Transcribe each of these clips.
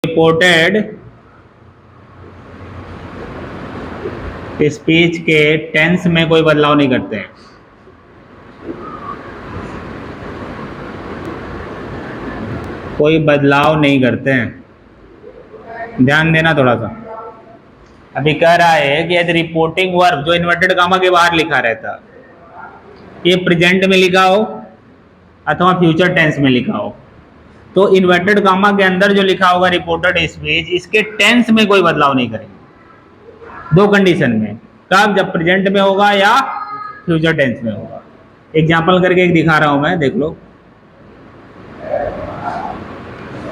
Reported speech के tense में कोई बदलाव नहीं करते हैं। कोई बदलाव नहीं करते हैं, ध्यान देना थोड़ा सा। अभी कह रहा है कि यदि रिपोर्टिंग वर्ब जो इन्वर्टेड कामा के बाहर लिखा रहता, ये प्रेजेंट में लिखा हो अथवा फ्यूचर टेंस में लिखा हो, तो इन्वर्टेड कामा के अंदर जो लिखा होगा रिपोर्टेड स्पीच, इसके टेंस में कोई बदलाव नहीं करेंगे। दो कंडीशन में, कब? जब प्रेजेंट में होगा या फ्यूचर टेंस में होगा। एग्जाम्पल करके एक दिखा रहा हूं मैं, देख लो।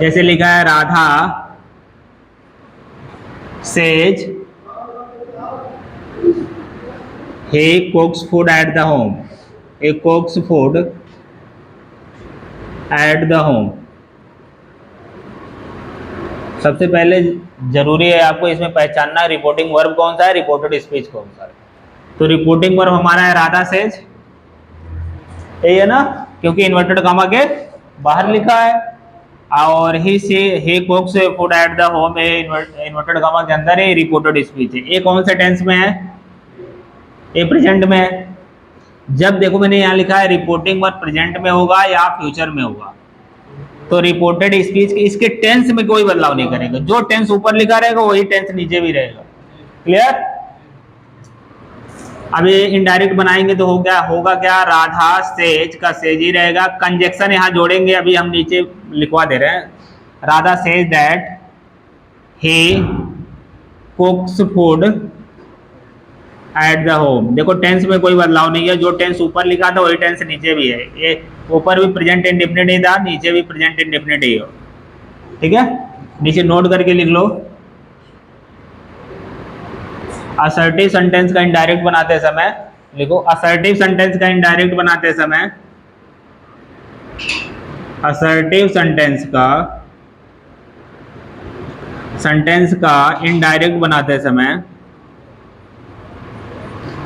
जैसे लिखा है Radha says he cooks food at the home, he cooks food at the home। सबसे पहले जरूरी है आपको इसमें पहचानना रिपोर्टिंग वर्ब कौन सा है, रिपोर्टेड स्पीच कौन सा है। तो रिपोर्टिंग वर्ब हमारा है राधा सेज, यही है ना, क्योंकि इन्वर्टेड कामा के बाहर लिखा है। और he cooks food at the home, inverted comma के अंदर है, रिपोर्टेड स्पीच है। ये कौन से टेंस में है? ये प्रेजेंट में है। जब देखो मैंने यहाँ लिखा है रिपोर्टिंग वर्ब प्रेजेंट में होगा या फ्यूचर में होगा, तो रिपोर्टेड स्पीच के इसके टेंस में कोई बदलाव नहीं करेगा। जो टेंस ऊपर लिखा रहेगा वही टेंस नीचे भी रहेगा। क्लियर? अभी इनडायरेक्ट बनाएंगे तो होगा क्या? राधा सेज का सेज ही रहेगा, कंजक्शन यहाँ जोड़ेंगे, अभी हम नीचे लिखवा दे रहे हैं। Radha says that he cooks food at the home. देखो टेंस में कोई बदलाव नहीं है, जो टेंस ऊपर लिखा था वही टेंस नीचे भी है। ये ऊपर भी प्रेजेंट इंडेफिनिट ही था, नीचे भी प्रेजेंट इंडेफिनिट ही हो। ठीक है, नीचे नोट करके लिख लो। असर्टिव सेंटेंस का इनडायरेक्ट बनाते समय लिखो, असर्टिव सेंटेंस का इनडायरेक्ट बनाते समय, असर्टिव सेंटेंस का इनडायरेक्ट बनाते समय,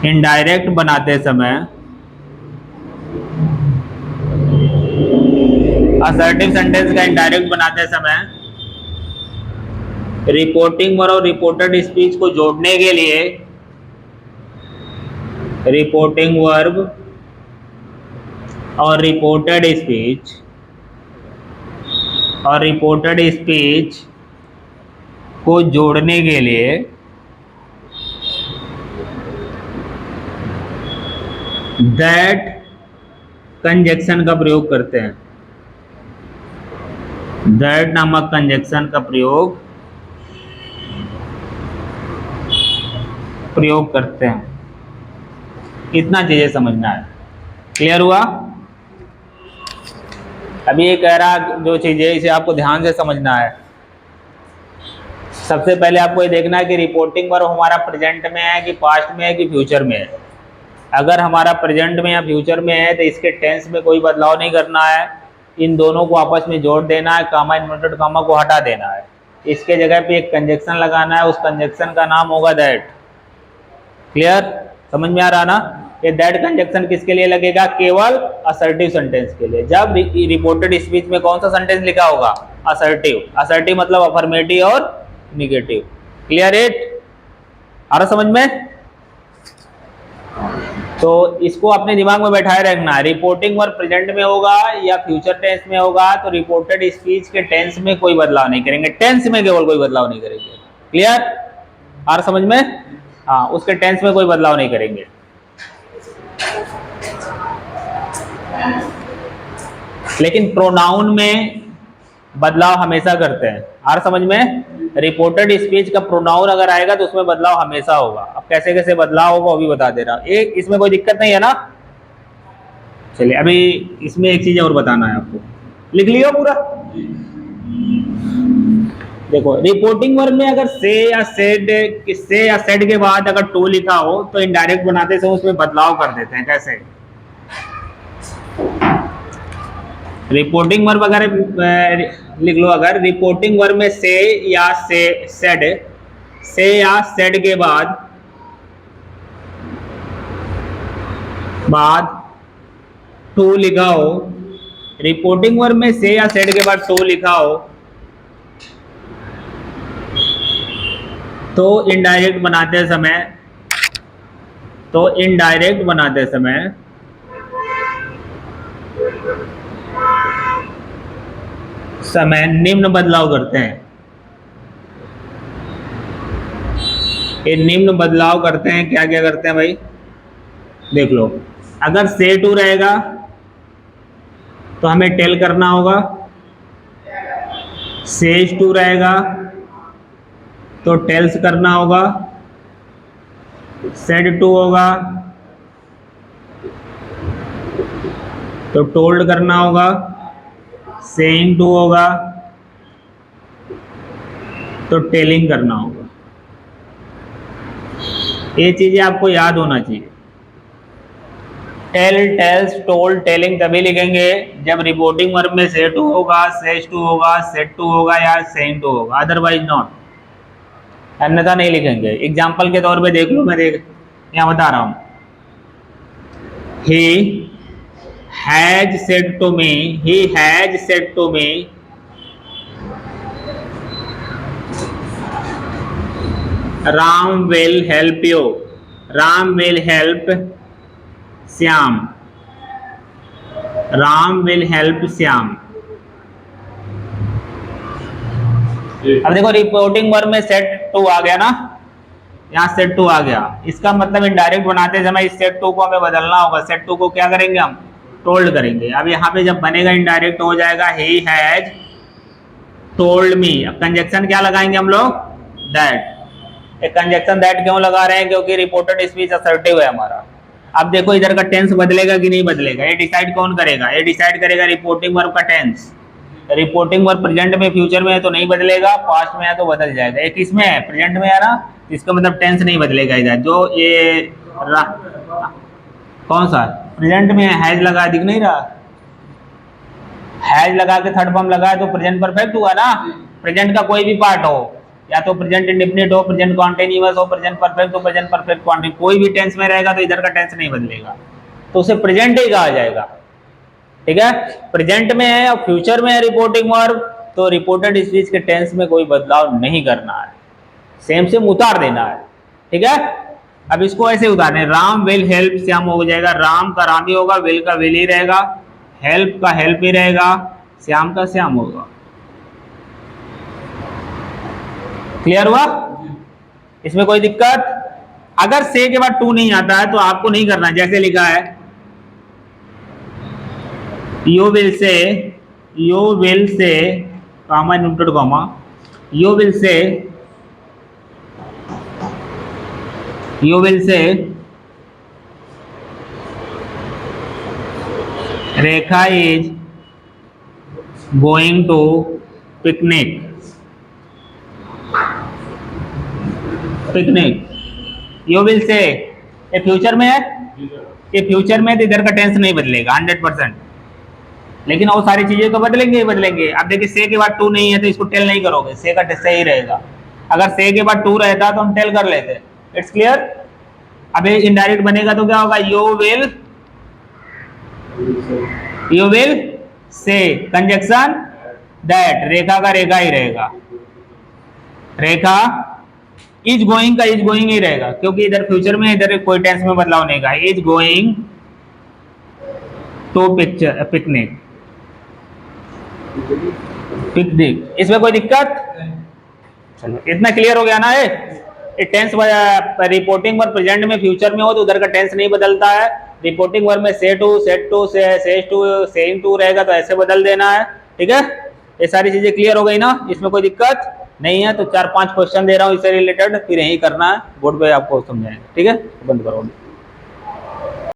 इनडायरेक्ट बनाते समय, असर्टिव सेंटेंस का इनडायरेक्ट बनाते समय रिपोर्टिंग वर्ब और रिपोर्टेड स्पीच को जोड़ने के लिए रिपोर्टिंग वर्ब और रिपोर्टेड स्पीच को जोड़ने के लिए दैट कंजक्शन का प्रयोग करते हैं। दैट नामक कंजक्शन का प्रयोग करते हैं। इतना चीजें समझना है। क्लियर हुआ? अभी ये कह रहा जो चीजें इसे आपको ध्यान से समझना है। सबसे पहले आपको ये देखना है कि रिपोर्टिंग वर्ब हमारा प्रेजेंट में है कि पास्ट में है कि फ्यूचर में है। अगर हमारा प्रेजेंट में या फ्यूचर में है तो इसके टेंस में कोई बदलाव नहीं करना है, इन दोनों को आपस में जोड़ देना है, कामा इन्वर्टेड कामा को हटा देना है, इसके जगह पे एक कंजक्शन लगाना है, उस कंजक्शन का नाम होगा दैट। क्लियर? समझ में आ रहा ना? ये दैट कंजक्शन किसके लिए लगेगा? केवल असर्टिव सेंटेंस के लिए। जब रिपोर्टेड स्पीच में कौन सा सेंटेंस लिखा होगा? असर्टिव। असर्टिव मतलब अफर्मेटिव और निगेटिव। Clear it? आ रहा समझ में? तो इसको अपने दिमाग में बैठाए रखना है। रिपोर्टिंग वर्ब प्रेजेंट में होगा या फ्यूचर टेंस में होगा तो रिपोर्टेड स्पीच के टेंस में कोई बदलाव नहीं करेंगे, टेंस में केवल कोई बदलाव नहीं करेंगे। क्लियर? आ रहा समझ में? हाँ, उसके टेंस में कोई बदलाव नहीं करेंगे। लेकिन प्रोनाउन में बदलाव हमेशा करते हैं। आ रहा समझ में? रिपोर्टेड स्पीच का प्रोनाउन अगर आएगा तो उसमें बदलाव हमेशा होगा। अब कैसे कैसे बदलाव होगा वो भी बता दे रहा हूं। एक इसमें कोई दिक्कत नहीं है ना? चलिए अभी इसमें एक चीज और बताना है आपको। लिख लियो पूरा। देखो रिपोर्टिंग वर्ब में अगर से या सेड के बाद अगर टू लिखा हो तो इनडायरेक्ट बनाते से उसमें बदलाव कर देते हैं। कैसे? रिपोर्टिंग वर्ब अगर लिख लो, अगर रिपोर्टिंग वर्ब में से या सेड के बाद टू लिखा हो, रिपोर्टिंग वर्ब में से या सेड के बाद टू लिखा हो तो इनडायरेक्ट बनाते समय निम्न बदलाव करते हैं। ये निम्न बदलाव करते हैं, क्या क्या करते हैं भाई देख लो। अगर से टू रहेगा तो हमें टेल करना होगा, सेज टू रहेगा तो टेल्स करना होगा, सेड टू होगा तो टोल्ड करना होगा, सेइंग टू होगा तो टेलिंग करना होगा। ये चीजें आपको याद होना चाहिए। टेल, टेल्स, टोल्ड, टेलिंग तभी लिखेंगे जब रिपोर्टिंग वर्ब में से टू होगा, सेज टू होगा, सेड टू होगा या सेइंग टू होगा, अदरवाइज नॉट, अन्यथा नहीं लिखेंगे। एग्जाम्पल के तौर पे देख लो, मैं यहाँ बता रहा हूँ। He has said to me, Ram will help you, Ram will help Shyam, Ram will help Shyam. अब देखो रिपोर्टिंग वर्ब में सेट टू आ गया ना, यहाँ सेट टू आ गया, इसका मतलब इनडायरेक्ट बनाते समय इस सेट टू को हमें बदलना होगा। सेट टू को क्या करेंगे हम, टोल्ड करेंगे। अब यहाँ पे जब बनेगा इनडायरेक्ट हो जाएगा ही हैज टोल्ड मी। अब कंजक्शन क्या लगाएंगे हम लोग, दैट। एक कंजक्शन दैट क्यों लगा रहे हैं, क्योंकि रिपोर्टेड स्पीच असर्टिव है हमारा। अब देखो इधर का टेंस बदलेगा कि नहीं बदलेगा, ये डिसाइड कौन करेगा, ये डिसाइड करेगा रिपोर्टिंग वर्ब का टेंस। रिपोर्टिंग वर्ब प्रेजेंट में फ्यूचर में है तो नहीं बदलेगा, पास्ट में है तो बदल जाएगा। एक इसमें है प्रेजेंट में है ना, इसका मतलब टेंस नहीं बदलेगा इधर। जो ये कौन सा प्रेजेंट में हैज लगा, दिख नहीं रहा, हैज लगा के थर्ड फॉर्म लगा तो प्रेजेंट परफेक्ट हुआ ना। प्रेजेंट का कोई भी पार्ट हो, या तो प्रेजेंट इंडेफिनिट हो, प्रेजेंट कॉन्टिन्यूअस हो, प्रेजेंट परफेक्ट हो, प्रेजेंट परफेक्ट कॉन्टिन्यूअस, कोई भी टेंस में रहेगा तो इधर का टेंस नहीं बदलेगा, तो उसे प्रेजेंट ही कहा जाएगा। ठीक है, प्रेजेंट में है और फ्यूचर में है रिपोर्टिंग वर्ब, तो रिपोर्टेड स्पीच के टेंस में कोई बदलाव नहीं करना है, सेम सेम उतार देना है। ठीक है, अब इसको ऐसे उतारने, राम विल हेल्प श्याम हो जाएगा, राम का राम ही होगा, विल का विल ही रहेगा, हेल्प का हेल्प ही रहेगा, श्याम का श्याम होगा। क्लियर हुआ, इसमें कोई दिक्कत? अगर से के बाद टू नहीं आता है तो आपको नहीं करना, जैसे लिखा है you will say comma inverted comma, you will say Rekha is going to picnic, you will say, ये फ्यूचर में है, ये फ्यूचर में तो इधर का टेंस नहीं बदलेगा 100%, लेकिन वो सारी चीजें तो बदलेंगे ही बदलेंगे। अब देखिए से के बाद टू नहीं है तो इसको टेल नहीं करोगे, से का से ही रहेगा। अगर से के बाद टू रहता तो हम टेल कर लेते। It's clear. अब इनडायरेक्ट बनेगा तो क्या होगा, you will say conjunction that, Rekha का रेखा ही रहेगा, रेखा इज गोइंग का इज गोइंग ही रहेगा, क्योंकि इधर फ्यूचर में, इधर कोई टेंस में बदलाव नहीं का, इज गोइंग टू पिकनिक, इसमें कोई दिक्कत? चलो इतना क्लियर हो गया ना। ये टेंस रिपोर्टिंग वर्ब प्रेजेंट में फ्यूचर में हो तो उधर का टेंस नहीं बदलता है। रिपोर्टिंग वर्ब में say to, said to, says to, saying to रहेगा तो ऐसे बदल देना है। ठीक है, ये सारी चीजें क्लियर हो गई ना, इसमें कोई दिक्कत नहीं है। तो 4-5 क्वेश्चन दे रहा हूँ इससे रिलेटेड, फिर यही करना है, बोर्ड पे आपको समझाएंगे। ठीक है, बंद करो।